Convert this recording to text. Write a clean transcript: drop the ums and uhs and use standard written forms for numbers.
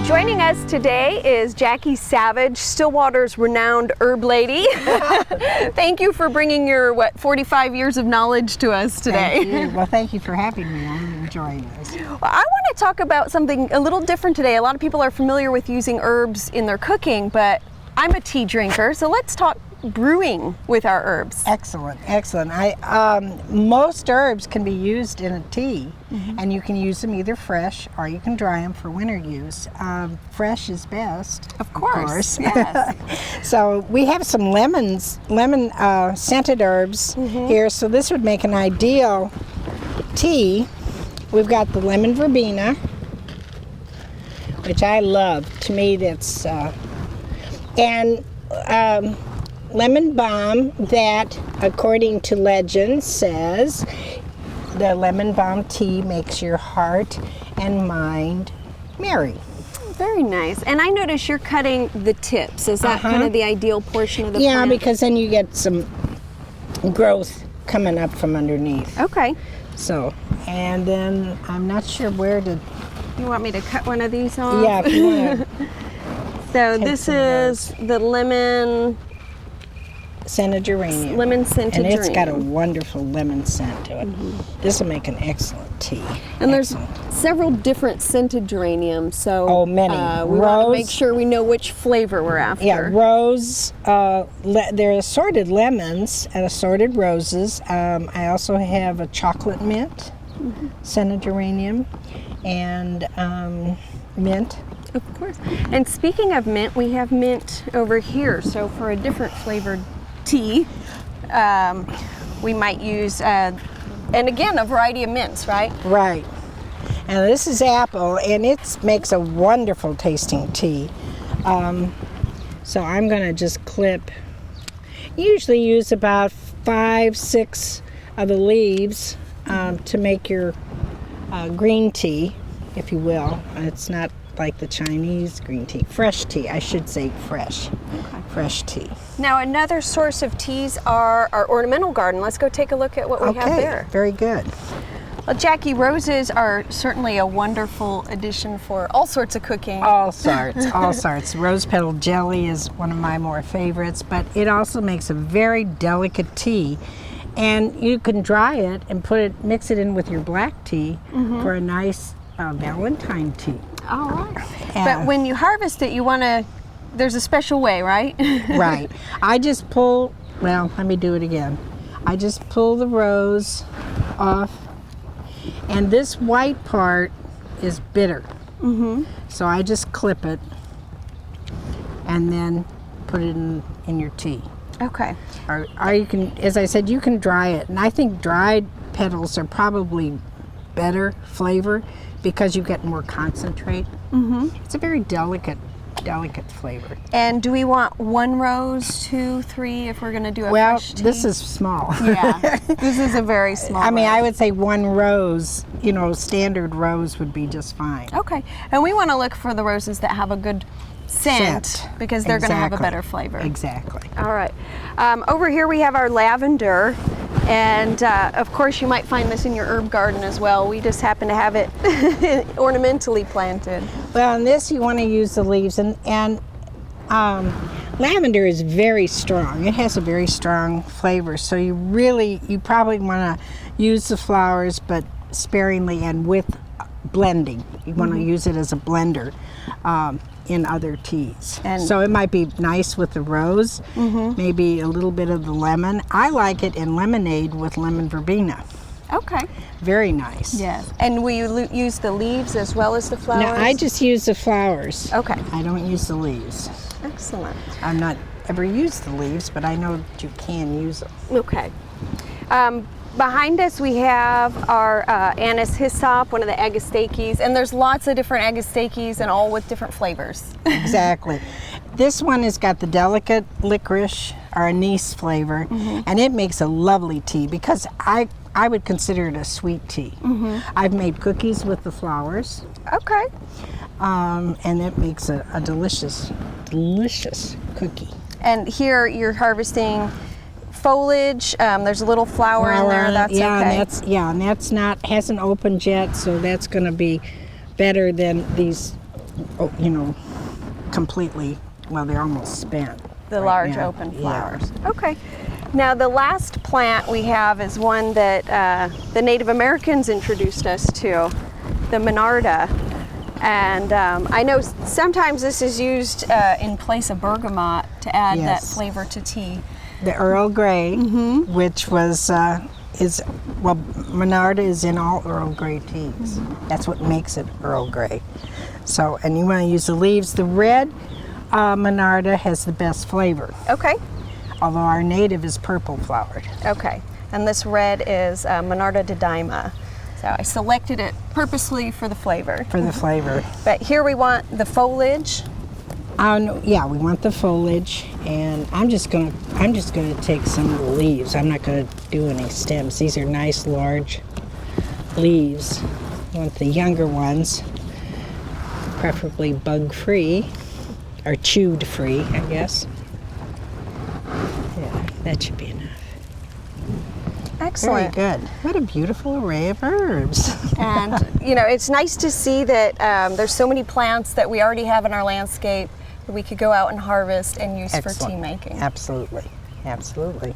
Joining us today is Jacqui Savage, Stillwater's renowned herb lady. Thank you for bringing your, 45 years of knowledge to us today. Thank you. Well, thank you for having me. I'm enjoying this. Well, I want to talk about something a little different today. A lot of people are familiar with using herbs in their cooking, but I'm a tea drinker, so let's talk brewing with our herbs. Excellent, excellent. Most herbs can be used in a tea, and you can use them either fresh or you can dry them for winter use. Fresh is best, of course. Yes. So we have some lemon scented herbs here. So this would make an ideal tea. We've got the lemon verbena, which I love. To me, that's lemon balm, that, according to legend, says the lemon balm tea makes your heart and mind merry. Very nice. And I notice you're cutting the tips. Is that kind of the ideal portion of the plant? Yeah, because then you get some growth coming up from underneath. Okay. So, and then I'm not sure where to... You want me to cut one of these off? Yeah, if you want to. So this is the lemon... Scented geranium. Lemon scented geranium. And it's got a wonderful lemon scent to it. This will make an excellent tea. And there's several different scented geraniums, so many. We want to make sure we know which flavor we're after. Yeah, rose. They're assorted lemons and assorted roses. I also have a chocolate mint, scented geranium, and mint. Of course. And speaking of mint, we have mint over here. So for a different flavored tea, we might use, and again, a variety of mints, right? Right. And this is apple, and it makes a wonderful tasting tea. So I'm going to just clip, usually use about 5-6 of the leaves to make your green tea, if you will. It's not like the Chinese green tea. Fresh tea, I should say fresh. Okay. Fresh tea. Now another source of teas are our ornamental garden. Let's go take a look at what we have there. Very good. Well, Jacqui, roses are certainly a wonderful addition for all sorts of cooking. All sorts, all sorts. Rose petal jelly is one of my more favorites, but it also makes a very delicate tea. And you can dry it and mix it in with your black tea for a nice Valentine tea. All right. But when you harvest it, you want to, there's a special way, right? Right. I just pull, well, let me do it again. I just pull the rose off, and this white part is bitter. So I just clip it and then put it in your tea. Okay. Or you can, as I said, you can dry it. And I think dried petals are probably better flavor because you get more concentrate. It's a very delicate flavor. And do we want 1 rose, 2, 3 if we're going to do a fresh tea? Well, this is small. Yeah, this is a very small I mean, rose. I would say 1 rose, standard rose would be just fine. Okay, and we want to look for the roses that have a good scent because they're going to have a better flavor. Exactly. All right. Over here we have our lavender. And of course you might find this in your herb garden as well. We just happen to have it ornamentally planted. Well, in this you want to use the leaves, and lavender is very strong. It has a very strong flavor, so you probably want to use the flowers, but sparingly and with blending. You want to use it as a blender in other teas. And so it might be nice with the rose, maybe a little bit of the lemon. I like it in lemonade with lemon verbena. Okay. Very nice. Yes. And will you use the leaves as well as the flowers? No, I just use the flowers. Okay. I don't use the leaves. Excellent. I'm not ever used the leaves, but I know that you can use them. Okay. Behind us we have our Anise hyssop, one of the agastaches, and there's lots of different agastaches and all with different flavors. Exactly. This one has got the delicate licorice or anise flavor, and it makes a lovely tea because I would consider it a sweet tea. I've made cookies with the flowers. Okay. And it makes a delicious, delicious cookie. And here you're harvesting foliage. There's a little flower in there. That's yeah, okay. and that's not hasn't opened yet, so that's going to be better than these. You know, completely. Well, they're almost spent. The right large now. open Yeah. flowers. Okay. Now the last plant we have is one that the Native Americans introduced us to, the Monarda. And I know sometimes this is used in place of bergamot to add that Yes. flavor to tea. The Earl Grey, which was Monarda is in all Earl Grey teas. That's what makes it Earl Grey. So, and you want to use the leaves. The red Monarda has the best flavor, Okay. although our native is purple flowered. Okay. And this red is Monarda didyma. So I selected it purposely for the flavor. For the flavor. But here we want the foliage. Yeah, we want the foliage, and I'm just gonna take some of the leaves. I'm not gonna do any stems. These are nice large leaves. I want the younger ones, preferably bug-free or chewed-free, I guess. Yeah, that should be enough. Excellent. Very good. What a beautiful array of herbs. And you know, it's nice to see that there's so many plants that we already have in our landscape that we could go out and harvest and use for tea making. Absolutely, absolutely.